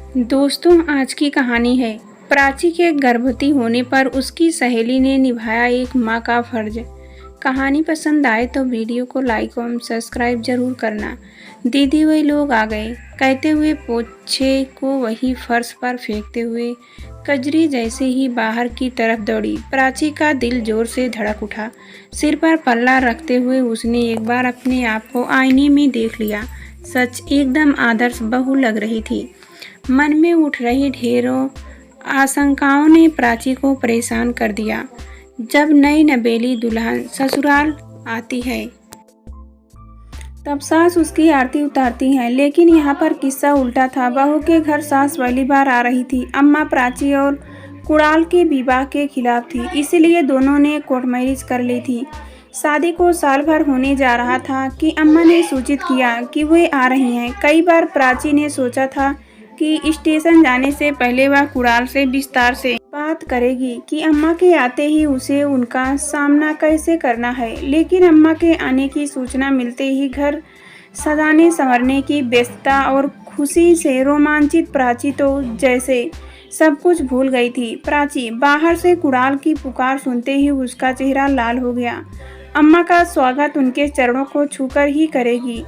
दोस्तों, आज की कहानी है प्राची के गर्भवती होने पर उसकी सहेली ने निभाया एक माँ का फर्ज। कहानी पसंद आए तो वीडियो को लाइक और सब्सक्राइब जरूर करना। दीदी वही लोग आ गए, कहते हुए पोछे को वही फर्श पर फेंकते हुए कजरी जैसे ही बाहर की तरफ दौड़ी। प्राची का दिल जोर से धड़क उठा। सिर पर पल्ला रखते हुए उसने एक बार अपने आप को आईने में देख लिया। सच एकदम आदर्श बहू लग रही थी। मन में उठ रही ढेरों आशंकाओं ने प्राची को परेशान कर दिया। जब नई नवेली दुल्हन ससुराल आती है तब सास उसकी आरती उतारती है, लेकिन यहाँ पर किस्सा उल्टा था। बहू के घर सास पहली बार आ रही थी। अम्मा प्राची और कुणाल के विवाह के खिलाफ थी, इसीलिए दोनों ने कोर्ट मैरिज कर ली थी। शादी को साल भर होने जा रहा था कि अम्मा ने सूचित किया कि वे आ रही हैं। कई बार प्राची ने सोचा था कि स्टेशन जाने से पहले वह कुणाल से विस्तार से बात करेगी कि अम्मा के आते ही उसे उनका सामना कैसे करना है, लेकिन अम्मा के आने की सूचना मिलते ही घर सजाने संवरने की व्यस्तता और खुशी से रोमांचित प्राची तो जैसे सब कुछ भूल गई थी। प्राची बाहर से कुणाल की पुकार सुनते ही उसका चेहरा लाल हो गया। अम्मा का स्वागत उनके चरणों को छूकर ही करेगी,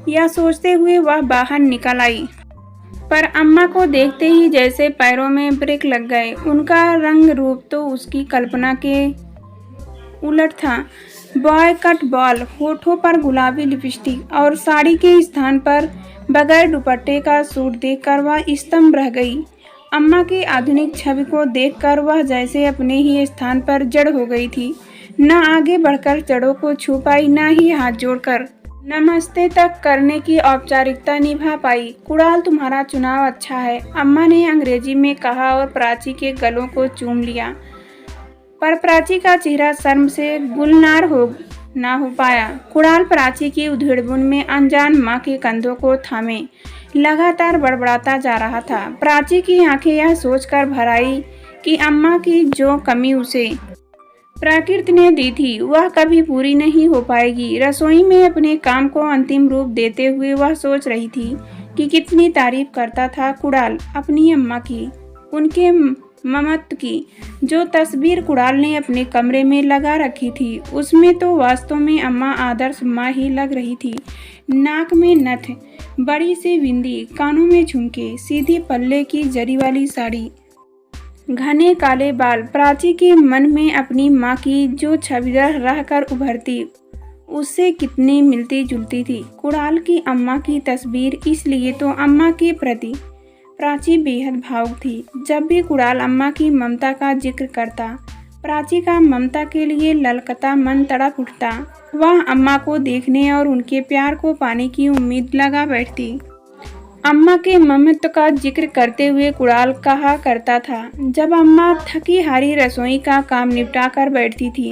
यह सोचते हुए वह बाहर निकल आई। पर अम्मा को देखते ही जैसे पैरों में ब्रेक लग गए। उनका रंग रूप तो उसकी कल्पना के उलट था। बॉय कट बाल, होठों पर गुलाबी लिपस्टिक और साड़ी के स्थान पर बगैर दुपट्टे का सूट देखकर वह स्तंभ रह गई। अम्मा की आधुनिक छवि को देखकर वह जैसे अपने ही स्थान पर जड़ हो गई थी। न आगे बढ़कर जड़ों को छू पाई, न ही हाथ जोड़कर नमस्ते तक करने की औपचारिकता निभा पाई। कुणाल, तुम्हारा चुनाव अच्छा है, अम्मा ने अंग्रेजी में कहा और प्राची के गलों को चूम लिया। पर प्राची का चेहरा शर्म से गुलनार ना हो पाया। कुणाल प्राची की उधेड़बुन में अनजान माँ के कंधों को थामे लगातार बड़बड़ाता जा रहा था। प्राची की आंखें यह सोचकर भर आई कि अम्मा की जो कमी उसे प्रकृति ने दी थी वह कभी पूरी नहीं हो पाएगी। रसोई में अपने काम को अंतिम रूप देते हुए वह सोच रही थी कि कितनी तारीफ करता था कुणाल अपनी अम्मा की, उनके ममत्व की। जो तस्वीर कुणाल ने अपने कमरे में लगा रखी थी उसमें तो वास्तव में अम्मा आदर्श माँ ही लग रही थी। नाक में नथ, बड़ी सी बिंदी, कानों में झुमके, सीधी पल्ले की जरी वाली साड़ी, घने काले बाल। प्राची के मन में अपनी माँ की जो छवि रह कर उभरती उससे कितनी मिलती जुलती थी कुणाल की अम्मा की तस्वीर। इसलिए तो अम्मा के प्रति प्राची बेहद भावुक थी। जब भी कुणाल अम्मा की ममता का जिक्र करता, प्राची का ममता के लिए ललकता मन तड़प उठता। वह अम्मा को देखने और उनके प्यार को पाने की उम्मीद लगा बैठती। अम्मा के ममत्व का जिक्र करते हुए कुणाल कहा करता था, जब अम्मा थकी हारी रसोई का काम निपटा कर बैठती थी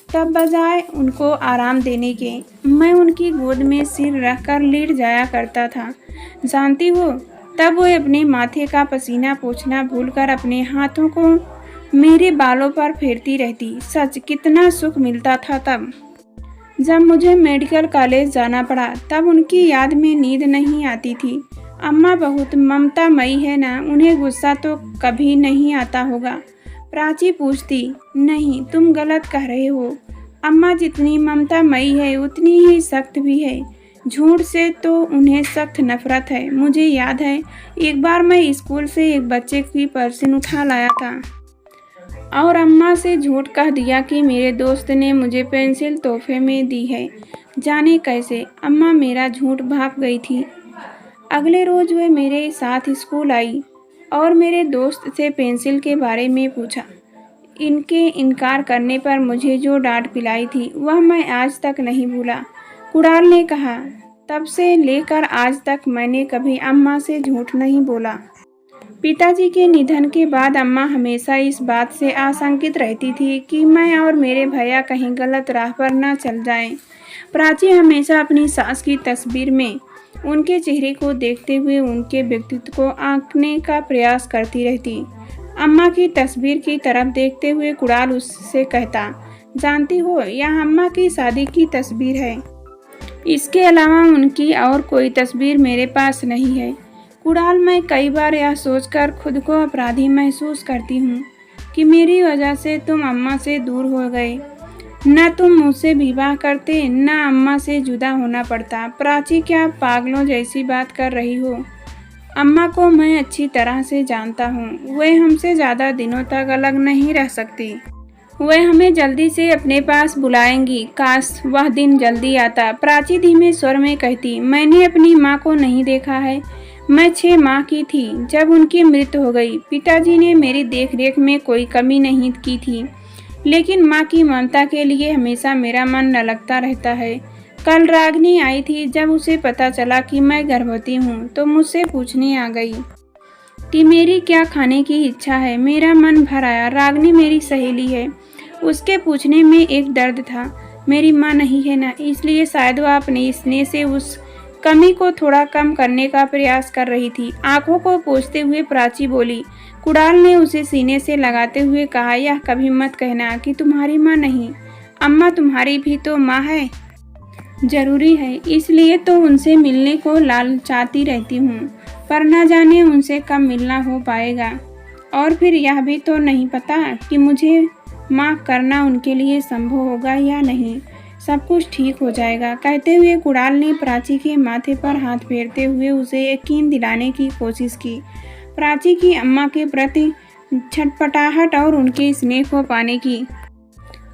तब बजाय उनको आराम देने के मैं उनकी गोद में सिर रखकर लेट जाया करता था। जानती हो, तब वो अपने माथे का पसीना पोंछना भूलकर अपने हाथों को मेरे बालों पर फेरती रहती। सच कितना सुख मिलता था। तब जब मुझे मेडिकल कॉलेज जाना पड़ा तब उनकी याद में नींद नहीं आती थी। अम्मा बहुत ममतामयी है ना, उन्हें गुस्सा तो कभी नहीं आता होगा। प्राची पूछती, नहीं, तुम गलत कह रहे हो। अम्मा जितनी ममतामयी है उतनी ही सख्त भी है। झूठ से तो उन्हें सख्त नफरत है। मुझे याद है एक बार मैं स्कूल से एक बच्चे की पर्स उठा लाया था और अम्मा से झूठ कह दिया कि मेरे दोस्त ने मुझे पेंसिल तोहफे में दी है। जाने कैसे अम्मा मेरा झूठ भाप गई थी। अगले रोज वह मेरे साथ स्कूल आई और मेरे दोस्त से पेंसिल के बारे में पूछा। इनके इनकार करने पर मुझे जो डांट पिलाई थी वह मैं आज तक नहीं भूला। कुणाल ने कहा, तब से लेकर आज तक मैंने कभी अम्मा से झूठ नहीं बोला। पिताजी के निधन के बाद अम्मा हमेशा इस बात से आशंकित रहती थी कि मैं और मेरे भैया कहीं गलत राह पर न चल जाएं। प्राची हमेशा अपनी सास की तस्वीर में उनके चेहरे को देखते हुए उनके व्यक्तित्व को आंकने का प्रयास करती रहती। अम्मा की तस्वीर की तरफ देखते हुए कुणाल उससे कहता, जानती हो, यह अम्मा की शादी की तस्वीर है। इसके अलावा उनकी और कोई तस्वीर मेरे पास नहीं है। कुणाल, मैं कई बार यह सोचकर खुद को अपराधी महसूस करती हूँ कि मेरी वजह से तुम अम्मा से दूर हो गए। न तुम मुझसे विवाह करते, न अम्मा से जुदा होना पड़ता। प्राची, क्या पागलों जैसी बात कर रही हो? अम्मा को मैं अच्छी तरह से जानता हूँ। वे हमसे ज़्यादा दिनों तक अलग नहीं रह सकती। वे हमें जल्दी से अपने पास बुलाएंगी। काश वह दिन जल्दी आता। प्राची धीमे स्वर में कहती, मैंने अपनी माँ को नहीं देखा है। मैं 6 माह की थी जब उनकी मृत्यु हो गई। पिताजी ने मेरी देखरेख में कोई कमी नहीं की थी, लेकिन माँ की ममता के लिए हमेशा मेरा मन न लगता रहता है। कल रागिनी आई थी। जब उसे पता चला कि मैं गर्भवती हूँ तो मुझसे पूछने आ गई कि मेरी क्या खाने की इच्छा है। मेरा मन भर आया। रागिनी मेरी सहेली है। उसके पूछने में एक दर्द था। मेरी माँ नहीं है ना, इसलिए शायद वह अपने स्नेह से उस कमी को थोड़ा कम करने का प्रयास कर रही थी। आंखों को पोंछते हुए प्राची बोली। कुणाल ने उसे सीने से लगाते हुए कहा, यह कभी मत कहना कि तुम्हारी माँ नहीं। अम्मा तुम्हारी भी तो माँ है। जरूरी है, इसलिए तो उनसे मिलने को लालचाती रहती हूँ, पर न जाने उनसे कब मिलना हो पाएगा। और फिर यह भी तो नहीं पता कि मुझे माफ़ करना उनके लिए संभव होगा या नहीं। सब कुछ ठीक हो जाएगा। कहते हुए कुणाल ने प्राची के माथे पर हाथ फेरते हुए उसे यकीन दिलाने की कोशिश की। प्राची की अम्मा के प्रति छटपटाहट और उनके स्नेह को पाने की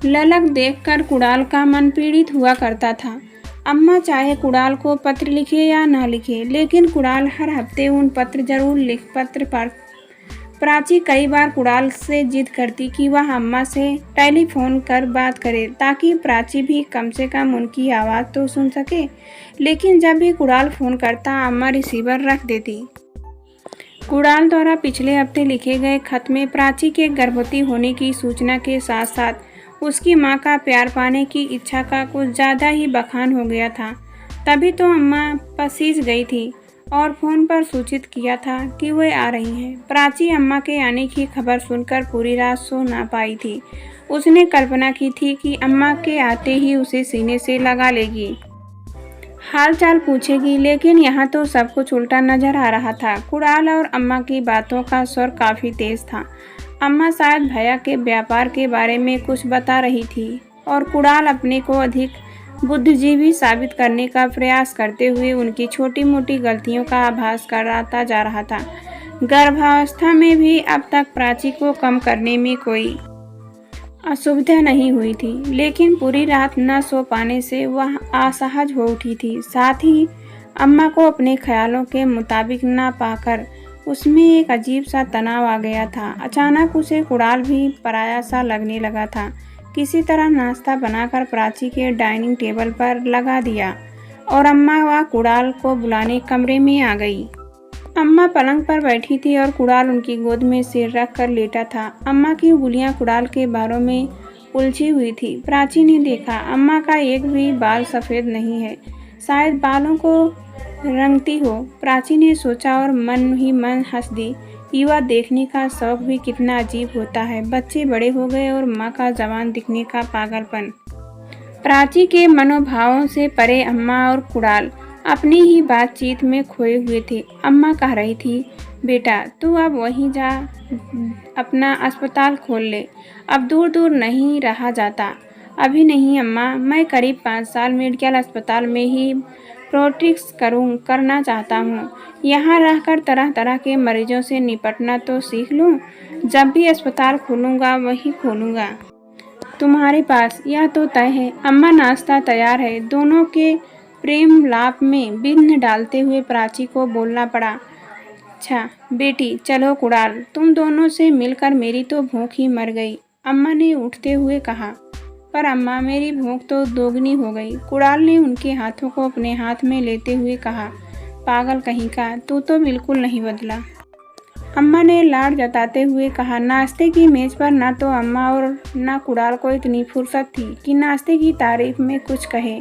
ललक देखकर कुणाल का मन पीड़ित हुआ करता था। अम्मा चाहे कुणाल को पत्र लिखे या ना लिखे, लेकिन कुणाल हर हफ्ते उन पत्र जरूर पत्र पर प्राची कई बार कुणाल से जिद करती कि वह अम्मा से टेलीफोन कर बात करे, ताकि प्राची भी कम से कम उनकी आवाज़ तो सुन सके। लेकिन जब भी कुणाल फ़ोन करता, अम्मा रिसीवर रख देती। कुणाल द्वारा पिछले हफ्ते लिखे गए खत में प्राची के गर्भवती होने की सूचना के साथ साथ उसकी मां का प्यार पाने की इच्छा का कुछ ज़्यादा ही बखान हो गया था। तभी तो अम्मा पसीज गई थी और फ़ोन पर सूचित किया था कि वे आ रही हैं। प्राची अम्मा के आने की खबर सुनकर पूरी रात सो ना पाई थी। उसने कल्पना की थी कि अम्मा के आते ही उसे सीने से लगा लेगी, हाल चाल पूछेगी, लेकिन यहाँ तो सब कुछ उल्टा नजर आ रहा था। कुणाल और अम्मा की बातों का स्वर काफ़ी तेज था। अम्मा शायद भैया के व्यापार के बारे में कुछ बता रही थी और कुणाल अपने को अधिक बुद्धिजीवी साबित करने का प्रयास करते हुए उनकी छोटी मोटी गलतियों का आभास कराता जा रहा था। गर्भावस्था में भी अब तक प्राची को कम करने में कोई असुविधा नहीं हुई थी, लेकिन पूरी रात न सो पाने से वह असहज हो उठी थी। साथ ही अम्मा को अपने ख्यालों के मुताबिक ना पाकर उसमें एक अजीब सा तनाव आ गया था। अचानक उसे कुणाल भी पराया सा लगने लगा था। किसी तरह नाश्ता बनाकर प्राची के डाइनिंग टेबल पर लगा दिया और अम्मा व कुणाल को बुलाने कमरे में आ गई। अम्मा पलंग पर बैठी थी और कुणाल उनकी गोद में सिर रख कर लेटा था। अम्मा की उंगलियां कुणाल के बालों में उलझी हुई थी। प्राची ने देखा, अम्मा का एक भी बाल सफ़ेद नहीं है, शायद बालों को रंगती हो। प्राची ने सोचा और मन ही मन हंस दी। युवा देखने का शौक भी कितना अजीब होता है। बच्चे बड़े हो गए और माँ का जवान दिखने का पागलपन। प्राची के मनोभावों से परे अम्मा और कुणाल अपनी ही बातचीत में खोए हुए थे। अम्मा कह रही थी, बेटा तू अब वहीं जा, अपना अस्पताल खोल ले, अब दूर दूर नहीं रहा जाता। अभी नहीं अम्मा, मैं करीब 5 साल मेडिकल अस्पताल में ही प्रैक्टिस करना चाहता हूँ। यहाँ रहकर तरह तरह के मरीजों से निपटना तो सीख लूँ। जब भी अस्पताल खोलूँगा वहीं खोलूँगा तुम्हारे पास, यह तो तय है। अम्मा, नाश्ता तैयार है। दोनों के प्रेम लाप में विघ्न डालते हुए प्राची को बोलना पड़ा। अच्छा बेटी, चलो कुणाल, तुम दोनों से मिलकर मेरी तो भूख ही मर गई, अम्मा ने उठते हुए कहा। पर अम्मा, मेरी भूख तो दोगुनी हो गई, कुणाल ने उनके हाथों को अपने हाथ में लेते हुए कहा। पागल कहीं का, तू तो बिल्कुल नहीं बदला, अम्मा ने लाड जताते हुए कहा। नाश्ते की मेज पर न तो अम्मा और न कुणाल को इतनी फुर्सत थी कि नाश्ते की तारीफ में कुछ कहे,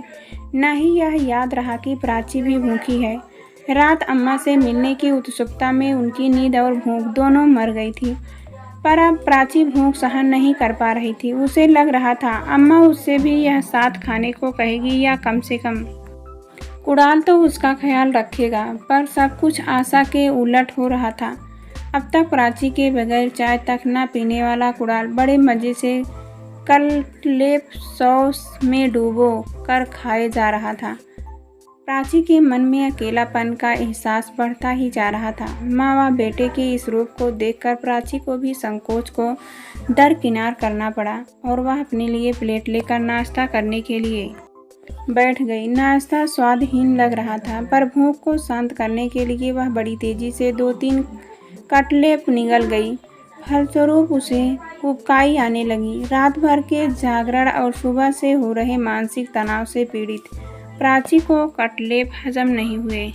न ही यह याद रहा कि प्राची भी भूखी है। रात अम्मा से मिलने की उत्सुकता में उनकी नींद और भूख दोनों मर गई थी। पर अब प्राची भूख सहन नहीं कर पा रही थी। उसे लग रहा था अम्मा उससे भी यह साथ खाने को कहेगी या कम से कम कुणाल तो उसका ख्याल रखेगा, पर सब कुछ आशा के उलट हो रहा था। अब तक प्राची के बगैर चाय तक न पीने वाला कुणाल बड़े मज़े से कटलेट सॉस में डूबो कर खाए जा रहा था। प्राची के मन में अकेलापन का एहसास बढ़ता ही जा रहा था। माँ व बेटे के इस रूप को देखकर प्राची को भी संकोच को दरकिनार करना पड़ा और वह अपने लिए प्लेट लेकर नाश्ता करने के लिए बैठ गई। नाश्ता स्वादहीन लग रहा था, पर भूख को शांत करने के लिए वह बड़ी तेजी से 2-3 कटलेट निगल गई। फलस्वरूप उसे उबकाई आने लगी। रात भर के जागरण और सुबह से हो रहे मानसिक तनाव से पीड़ित प्राची को कटलेट हजम नहीं हुए।